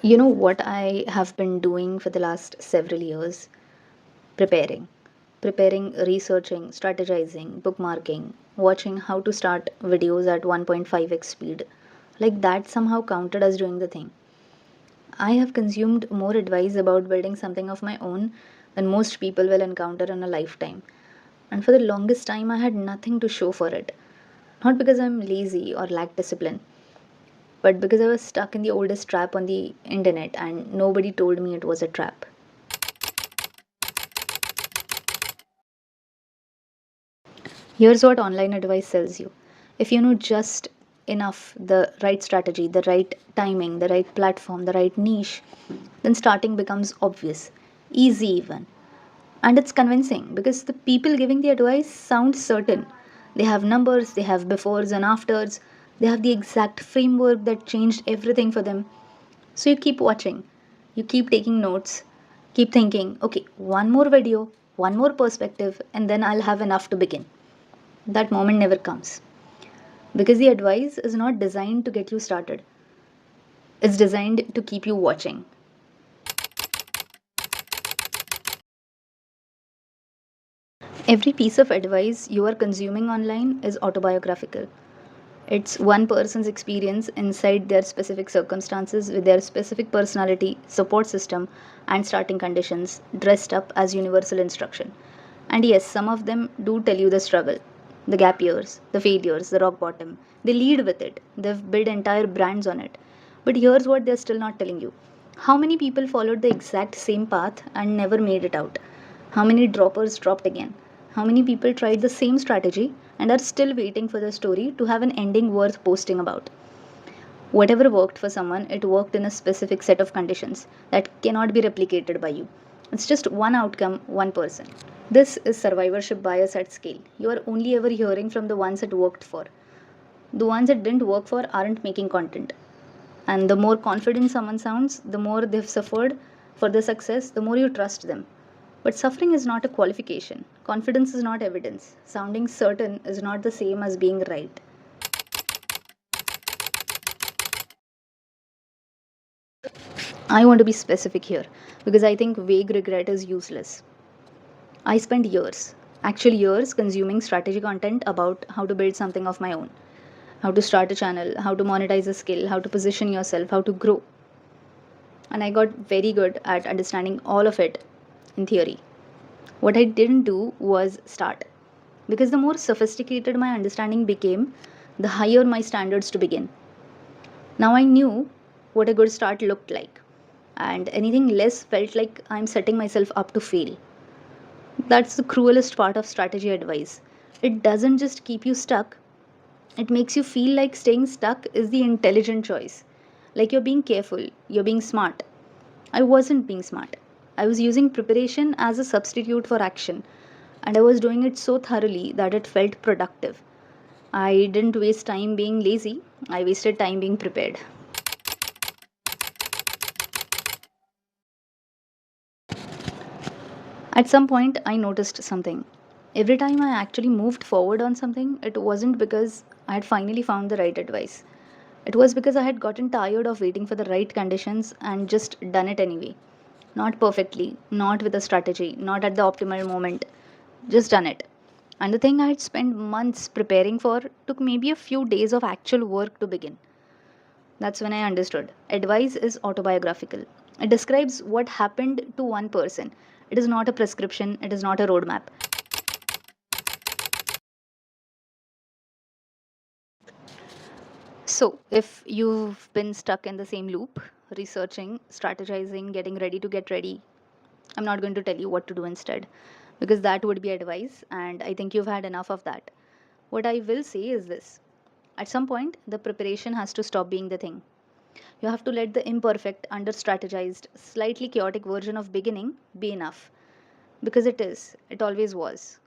You know what I have been doing for the last several years? Preparing. Preparing, researching, strategizing, bookmarking, watching how to start videos at 1.5x speed. Like that somehow counted as doing the thing. I have consumed more advice about building something of my own than most people will encounter in a lifetime. And for the longest time, I had nothing to show for it. Not because I'm lazy or lack discipline, but because I was stuck in the oldest trap on the internet and nobody told me it was a trap. Here's what online advice tells you. If you know just enough, the right strategy, the right timing, the right platform, the right niche, then starting becomes obvious, easy even. And it's convincing because the people giving the advice sound certain. They have numbers, they have befores and afters, they have the exact framework that changed everything for them. So you keep watching, you keep taking notes, keep thinking, okay, one more video, one more perspective, and then I'll have enough to begin. That moment never comes because the advice is not designed to get you started, it's designed to keep you watching. Every piece of advice you are consuming online is autobiographical. It's one person's experience inside their specific circumstances with their specific personality, support system, and starting conditions dressed up as universal instruction. And yes, some of them do tell you the struggle, the gap years, the failures, the rock bottom. They lead with it, they've built entire brands on it. But here's what they're still not telling you: how many people followed the exact same path and never made it out? How many droppers dropped again? How many people tried the same strategy and are still waiting for the story to have an ending worth posting about? Whatever worked for someone, it worked in a specific set of conditions that cannot be replicated by you. It's just one outcome, one person. This is survivorship bias at scale. You are only ever hearing from the ones it worked for. The ones it didn't work for aren't making content. And the more confident someone sounds, the more they've suffered for the success, the more you trust them. But suffering is not a qualification. Confidence is not evidence. Sounding certain is not the same as being right. I want to be specific here because I think vague regret is useless. I spent years, actual years, consuming strategy content about how to build something of my own, how to start a channel, how to monetize a skill, how to position yourself, how to grow. And I got very good at understanding all of it in theory. What I didn't do was start. Because the more sophisticated my understanding became, the higher my standards to begin. Now I knew what a good start looked like, and anything less felt like I'm setting myself up to fail. That's the cruelest part of strategy advice. It doesn't just keep you stuck, it makes you feel like staying stuck is the intelligent choice. Like you're being careful, you're being smart. I wasn't being smart. I was using preparation as a substitute for action, and I was doing it so thoroughly that it felt productive. I didn't waste time being lazy, I wasted time being prepared. At some point, I noticed something. Every time I actually moved forward on something, it wasn't because I had finally found the right advice. It was because I had gotten tired of waiting for the right conditions and just done it anyway. Not perfectly, not with a strategy, not at the optimal moment, just done it. And the thing I had spent months preparing for took maybe a few days of actual work to begin. That's when I understood. Advice is autobiographical. It describes what happened to one person. It is not a prescription, it is not a roadmap. So, if you've been stuck in the same loop, researching, strategizing, getting ready to get ready, I'm not going to tell you what to do instead because that would be advice, and I think you've had enough of that. What I will say is this: at some point, the preparation has to stop being the thing. You have to let the imperfect, under strategized, slightly chaotic version of beginning be enough because it is, it always was.